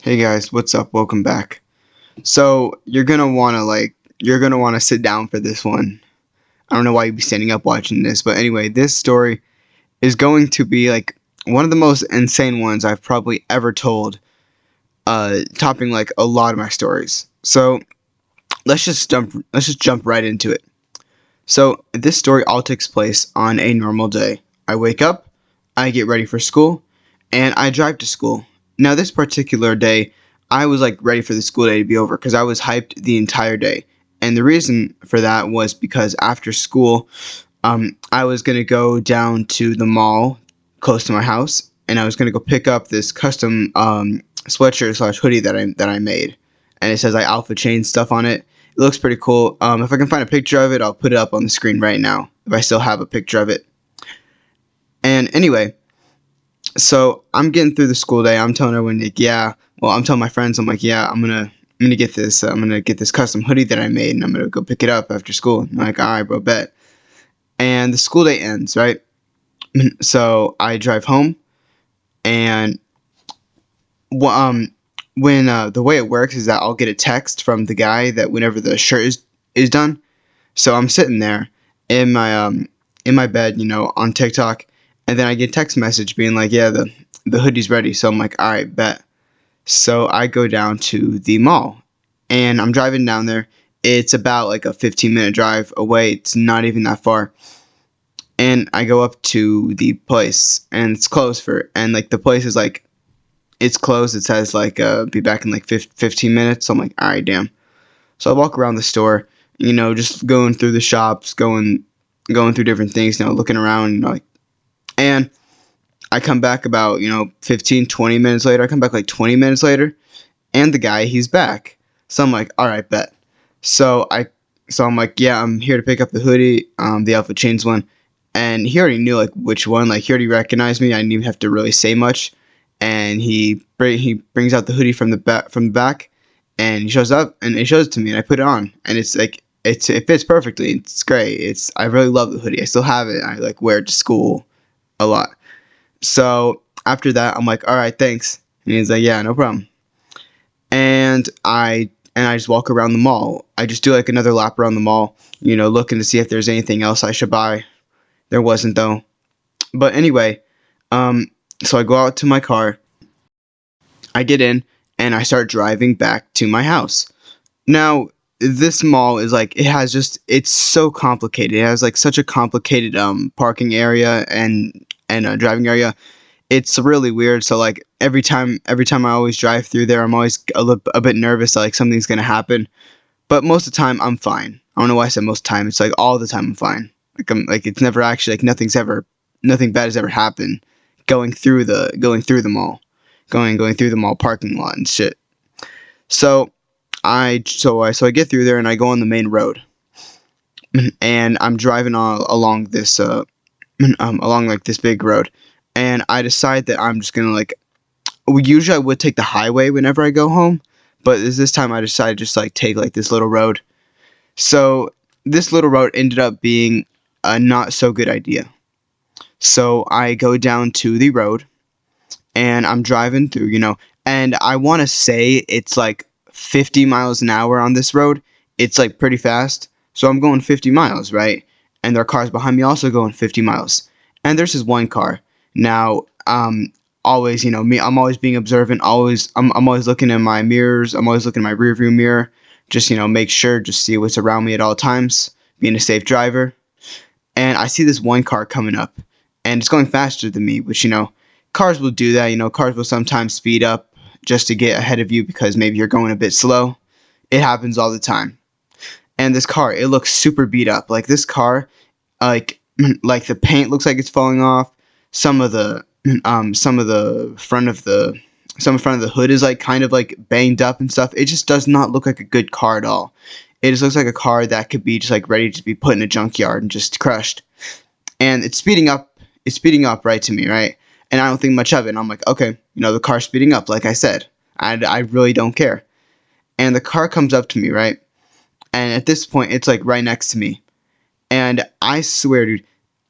Hey guys, what's up? Welcome back. So you're gonna wanna sit down for this one. I don't know why you'd be standing up watching this, but anyway, this story is going to be like one of the most insane ones I've probably ever told, topping like a lot of my stories. So let's just jump right into it. So this story all takes place on a normal day. I wake up, I get ready for school, and I drive to school. Now this particular day, I was like ready for the school day to be over because I was hyped the entire day. And the reason for that was because after school, I was gonna go down to the mall close to my house, and I was gonna go pick up this custom sweatshirt slash hoodie that I made, and it says like Alpha Chain stuff on it. It looks pretty cool. If I can find a picture of it, I'll put it up on the screen right now. If I still have a picture of it. And anyway, so I'm getting through the school day. I'm telling everyone like, yeah. Well, I'm telling my friends, I'm like, yeah, I'm gonna get this. I'm gonna get this custom hoodie that I made, and I'm gonna go pick it up after school. I'm like, all right, bro, bet. And the school day ends, right? So I drive home, and wh- um, when the way it works is that I'll get a text from the guy that whenever the shirt is done. So I'm sitting there in my bed, on TikTok, and then I get a text message being like, yeah, the hoodie's ready. So I'm like, all right, bet. So I go down to the mall, and I'm driving down there. It's about like a 15-minute drive away. It's not even that far. And I go up to the place, and it's closed and like the place is like, it's closed. It says like, be back in like 15 minutes. So I'm like, all right, damn. So I walk around the store, just going through the shops, going through different things, looking around, and I come back about, 15, 20 minutes later. I come back like 20 minutes later, and the guy, he's back. So I'm like, all right, bet. So I'm like, yeah, I'm here to pick up the hoodie, the Alpha Chains one, and he already knew like which one. Like he already recognized me. I didn't even have to really say much, and he brings out the hoodie from the back, and he shows up and he shows it to me, and I put it on, and it's like it fits perfectly. It's great. I really love the hoodie. I still have it. I like wear it to school a lot. So after that, I'm like, all right, thanks. And he's like, yeah, no problem. And I just walk around the mall. I just do like another lap around the mall, looking to see if there's anything else I should buy. There wasn't though. But anyway, um, so I go out to my car. I get in and I start driving back to my house. Now, this mall is like it's so complicated. It has like such a complicated parking area and driving area. It's really weird. So like every time I always drive through there, I'm always a bit nervous that like something's gonna happen. But most of the time, I'm fine. I don't know why I said most of the time. It's like all the time I'm fine. Like it's never actually like nothing bad has ever happened going through the mall, going through the mall parking lot and shit. So I get through there and I go on the main road, and I'm driving along this along like this big road, and I decide that I'm just gonna like, usually I would take the highway whenever I go home, but this time I decided just like take like this little road. So this little road ended up being a not so good idea. So I go down to the road, and I'm driving through, and I want to say it's like 50 miles an hour on this road. It's like pretty fast. So I'm going 50 miles, right? And there are cars behind me also going 50 miles. And there's this one car. Now, always, me, I'm always being observant. I'm always looking in my mirrors. I'm always looking in my rearview mirror. Just, make sure, just see what's around me at all times. Being a safe driver. And I see this one car coming up, and it's going faster than me, which, cars will do that. Cars will sometimes speed up just to get ahead of you because maybe you're going a bit slow. It happens all the time. And this car, it looks super beat up. Like this car, like like the paint looks like it's falling off. Some of the some of the front of the some front of the hood is like kind of like banged up and stuff. It just does not look like a good car at all. It just looks like a car that could be just like ready to be put in a junkyard and just crushed. And it's speeding up. It's speeding up right to me, right? And I don't think much of it. And I'm like, okay, the car's speeding up, like I said. I really don't care. And the car comes up to me, right? And at this point, it's like right next to me. And I swear, dude,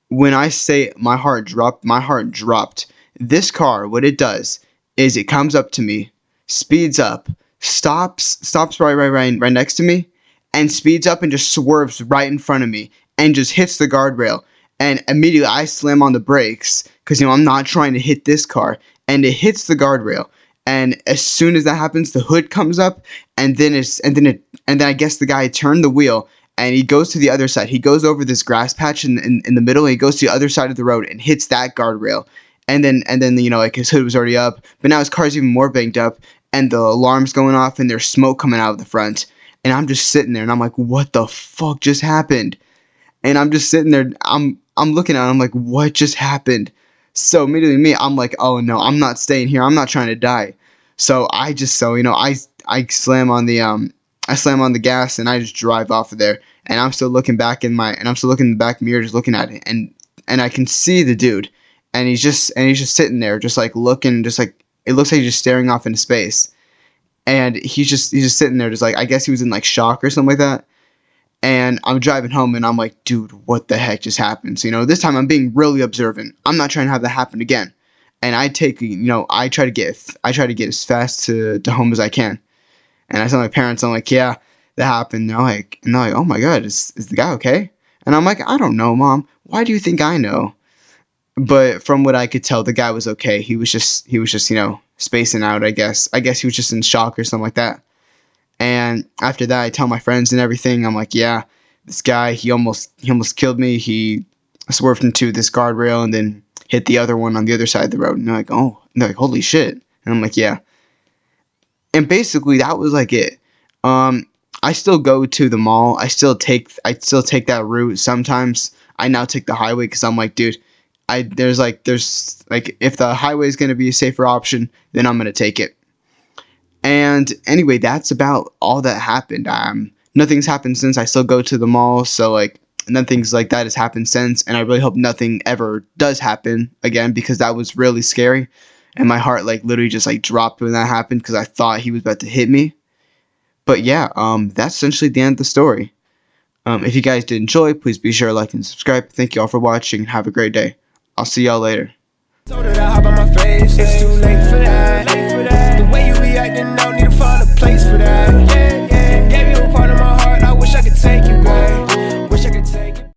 when I say my heart dropped, my heart dropped. This car, what it does is it comes up to me, speeds up, stops right next to me, and speeds up and just swerves right in front of me and just hits the guardrail. And immediately I slam on the brakes because I'm not trying to hit this car, and it hits the guardrail. And as soon as that happens, the hood comes up, and then I guess the guy turned the wheel and he goes to the other side. He goes over this grass patch in the middle, and he goes to the other side of the road and hits that guardrail. And then like his hood was already up, but now his car's even more banged up, and the alarm's going off, and there's smoke coming out of the front. And I'm just sitting there, and I'm like, what the fuck just happened? And I'm just sitting there, I'm looking at it, I'm like, what just happened? So immediately I'm like, oh no, I'm not staying here. I'm not trying to die. So I slam on the gas, and I just drive off of there. And I'm still looking in the back mirror, just looking at it, and I can see the dude, and he's just sitting there, just like looking, just like it looks like he's just staring off into space. And he's just sitting there, just like, I guess he was in like shock or something like that. And I'm driving home, and I'm like, dude, what the heck just happened? So, this time I'm being really observant. I'm not trying to have that happen again. And I try to get as fast to home as I can. And I tell my parents, I'm like, yeah, that happened. And they're like, oh my God, is the guy okay? And I'm like, I don't know, Mom. Why do you think I know? But from what I could tell, the guy was okay. He was just spacing out, I guess. I guess he was just in shock or something like that. And after that, I tell my friends and everything. I'm like, yeah, this guy, he almost killed me. He swerved into this guardrail and then hit the other one on the other side of the road. And they're like, oh, and they're like, holy shit. And I'm like, yeah. And basically, that was like it. I still go to the mall. I still take that route. Sometimes I now take the highway because I'm like, dude, there's if the highway is gonna be a safer option, then I'm gonna take it. And anyway, that's about all that happened. Nothing's happened since. I still go to the mall, so like nothing's like that has happened since. And I really hope nothing ever does happen again, because that was really scary. And my heart like literally just like dropped when that happened, because I thought he was about to hit me. But yeah, that's essentially the end of the story. If you guys did enjoy, please be sure to like and subscribe. Thank you all for watching. Have a great day. I'll see y'all later.